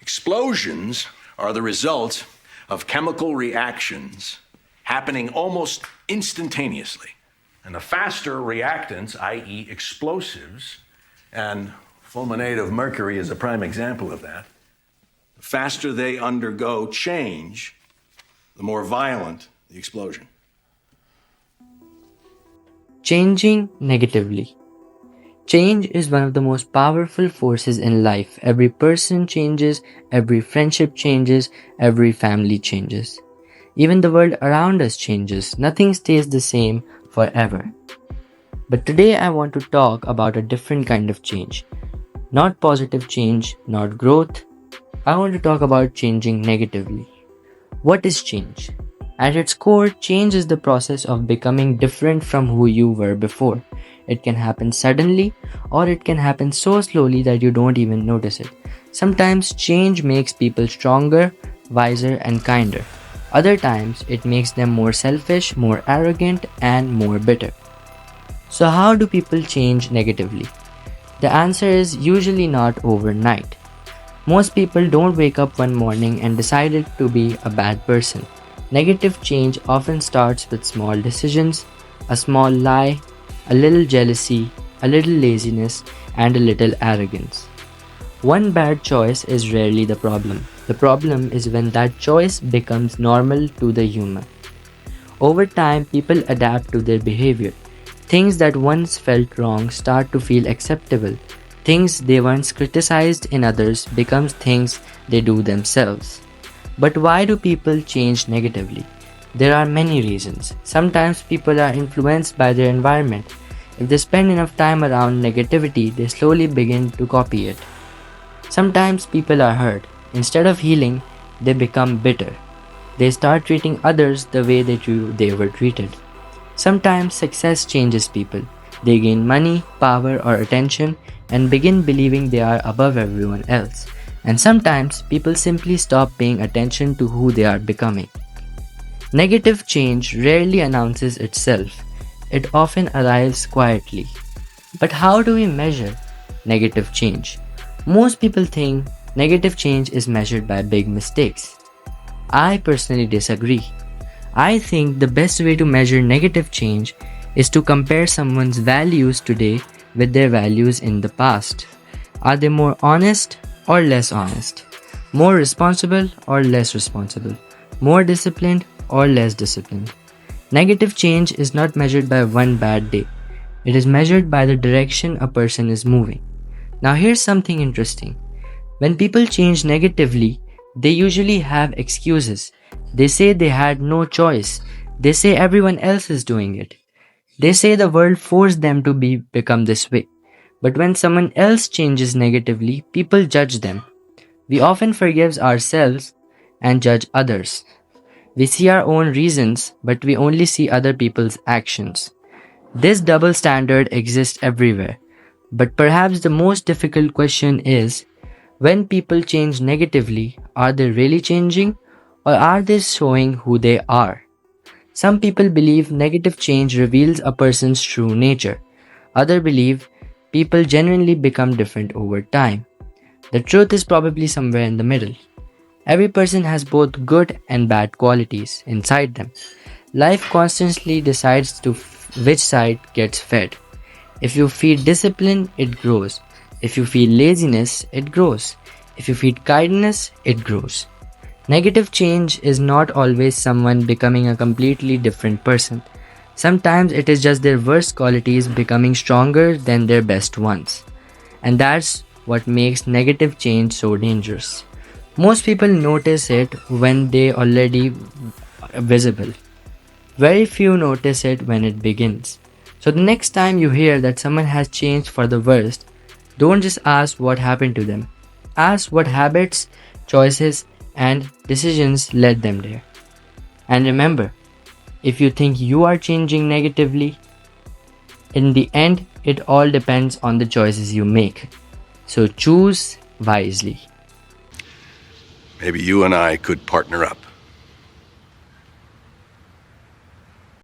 Explosions are the result of chemical reactions happening almost instantaneously. And the faster reactants, i.e., explosives, and fulminate of mercury is a prime example of that, the faster they undergo change, the more violent the explosion. Changing negatively. Change is one of the most powerful forces in life. Every person changes, every friendship changes, every family changes. Even the world around us changes. Nothing stays the same forever. But today I want to talk about a different kind of change. Not positive change, not growth. I want to talk about changing negatively. What is change? At its core, change is the process of becoming different from who you were before. It can happen suddenly, or it can happen so slowly that you don't even notice it. Sometimes change makes people stronger, wiser, and kinder. Other times, it makes them more selfish, more arrogant, and more bitter. So how do people change negatively? The answer is usually not overnight. Most people don't wake up one morning and decide to be a bad person. Negative change often starts with small decisions, a small lie, a little jealousy, a little laziness, and a little arrogance. One bad choice is rarely the problem. The problem is when that choice becomes normal to the human. Over time, people adapt to their behavior. Things that once felt wrong start to feel acceptable. Things they once criticized in others become things they do themselves. But why do people change negatively? There are many reasons. Sometimes people are influenced by their environment. If they spend enough time around negativity, they slowly begin to copy it. Sometimes people are hurt. Instead of healing, they become bitter. They start treating others the way they were treated. Sometimes success changes people. They gain money, power, or attention and begin believing they are above everyone else. And sometimes people simply stop paying attention to who they are becoming. Negative change rarely announces itself. It often arrives quietly. But how do we measure negative change? Most people think negative change is measured by big mistakes. I personally disagree. I think the best way to measure negative change is to compare someone's values today with their values in the past. Are they more honest or less honest? More responsible or less responsible? More disciplined or less disciplined? Negative change is not measured by one bad day. It is measured by the direction a person is moving. Now here's something interesting. When people change negatively, they usually have excuses. They say they had no choice. They say everyone else is doing it. They say the world forced them to become this way. But when someone else changes negatively, people judge them. We often forgive ourselves and judge others. We see our own reasons, but we only see other people's actions. This double standard exists everywhere. But perhaps the most difficult question is, when people change negatively, are they really changing, or are they showing who they are? Some people believe negative change reveals a person's true nature. Others believe people genuinely become different over time. The truth is probably somewhere in the middle. Every person has both good and bad qualities inside them. Life constantly decides which side gets fed. If you feed discipline, it grows. If you feed laziness, it grows. If you feed kindness, it grows. Negative change is not always someone becoming a completely different person. Sometimes it is just their worst qualities becoming stronger than their best ones. And that's what makes negative change so dangerous. Most people notice it when they already visible. Very few notice it when it begins. So the next time you hear that someone has changed for the worst, don't just ask what happened to them. Ask what habits, choices, and decisions led them there. And remember, if you think you are changing negatively, in the end, it all depends on the choices you make. So choose wisely. Maybe you and I could partner up.